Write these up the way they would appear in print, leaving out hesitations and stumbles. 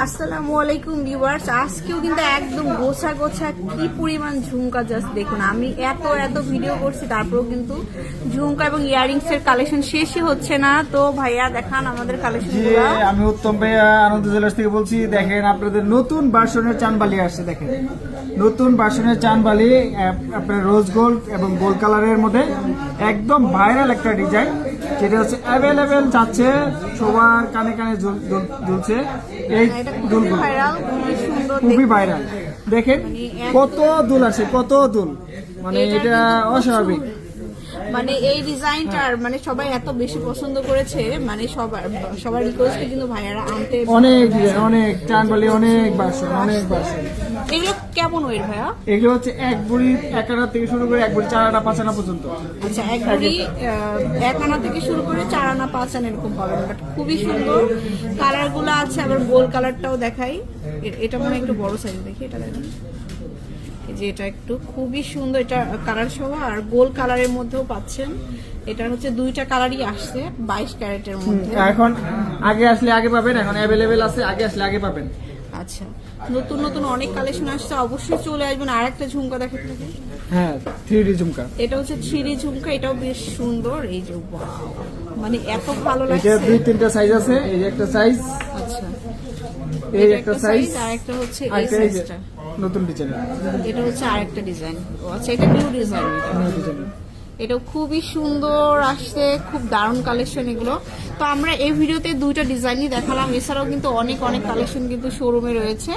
আসসালামু আলাইকুম ভিউয়ার্স, আজকেও কিন্তু একদম গোছা গোছা কি পরিমাণ ঝুমকা, জাস্ট দেখুন। আমি এত ভিডিও করছি, তারপরেও কিন্তু ঝুমকা এবং ইয়ারিংস এর কালেকশন শেষই হচ্ছে না। তো ভাইয়া দেখান আমাদের কালেকশনগুলো। আমি উত্তম ভাইয়া আনন্দ জুয়েলার্স থেকে বলছি। দেখেন আপনাদের নতুন ভার্সনের চানবালি আসছে। দেখেন নতুন ভার্সনের চানবালি, আপনার রোজ গোল্ড এবং গোল্ড কালারের মধ্যে একদম ভাইরাল একটা ডিজাইন, যেটা হচ্ছে অ্যাভেলেবেল যাচ্ছে, সবার কানে কানে ঝুলছে। এই দুলগুলো খুবই ভাইরাল। দেখেন কত দুল আছে, কত দুল, মানে এটা অস্বাভাবিক। মানে এই ডিজাইনটার মানে সবাই এত বেশি পছন্দ করেছে, মানে সবার রিকোয়েস্টে কিন্তু ভাইয়ারা আনতে অনেক ডিজাইন, অনেক চানবালি, অনেক ভার্সন, অনেক ভার্সন। এগুলো কেমন ওয়েট ভাইয়া? এগুলো হচ্ছে এক বুড়ি এক আনা থেকে শুরু করে এক বুড়ি 4 আনা 5 আনা পর্যন্ত। আচ্ছা, এক বুড়ি 1 আনা থেকে শুরু করে 4 আনা 5 আনা এরকম পাবেন। বাট খুবই সুন্দর কালার গুলো আছে। আবার গোল কালারটাও দেখাই, এটা মানে একটু বড় সাইজ, দেখি এটা দেখেন, যে এটা একটু খুবই সুন্দর, এটা কালার সহ আর গোল কালারের মধ্যেও পাচ্ছেন। এটা হচ্ছে দুইটা কালারই আসছে 22 ক্যারেটের মধ্যে। এখন আগে আসলে আগে পাবেন, এখন অ্যাভেলেবেল আছে, আগে আসলে আগে পাবেন। আচ্ছা, নতুন নতুন অনেক কালেকশন আসছে, অবশ্যই চলে আসবেন। আর একটা ঝুমকা দেখাতে থাকে, হ্যাঁ 3D ঝুমকা। এটা হচ্ছে 3D ঝুমকা, এটাও বেশ সুন্দর। এই যে ওয়াও, মানে এত ভালো লাগছে। এটা 2-3টা সাইজ আছে, এই যে একটা সাইজ, আচ্ছা এই একটা সাইজ, আর একটা হচ্ছে এই আরেকটা এই যে সাইজটা, নতুন ডিজাইন, এটা হচ্ছে আরেকটা ডিজাইন। ও আচ্ছা, এটা নিউ ডিজাইন, এটা খুবই সুন্দর আসছে, খুব দারুণ কালেকশন এগুলো। তো আমরা এই ভিডিওতে দুইটা ডিজাইনই দেখালাম, এছাড়াও কিন্তু অনেক কালেকশন কিন্তু শোরুমে রয়েছে।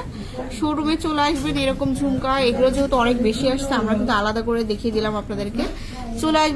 শোরুমে চলে আসবেন। এরকম ঝুমকা এগুলো যেহেতু অনেক বেশি আসছে, আমরা কিন্তু আলাদা করে দেখিয়ে দিলাম আপনাদেরকে। চলে আসবেন।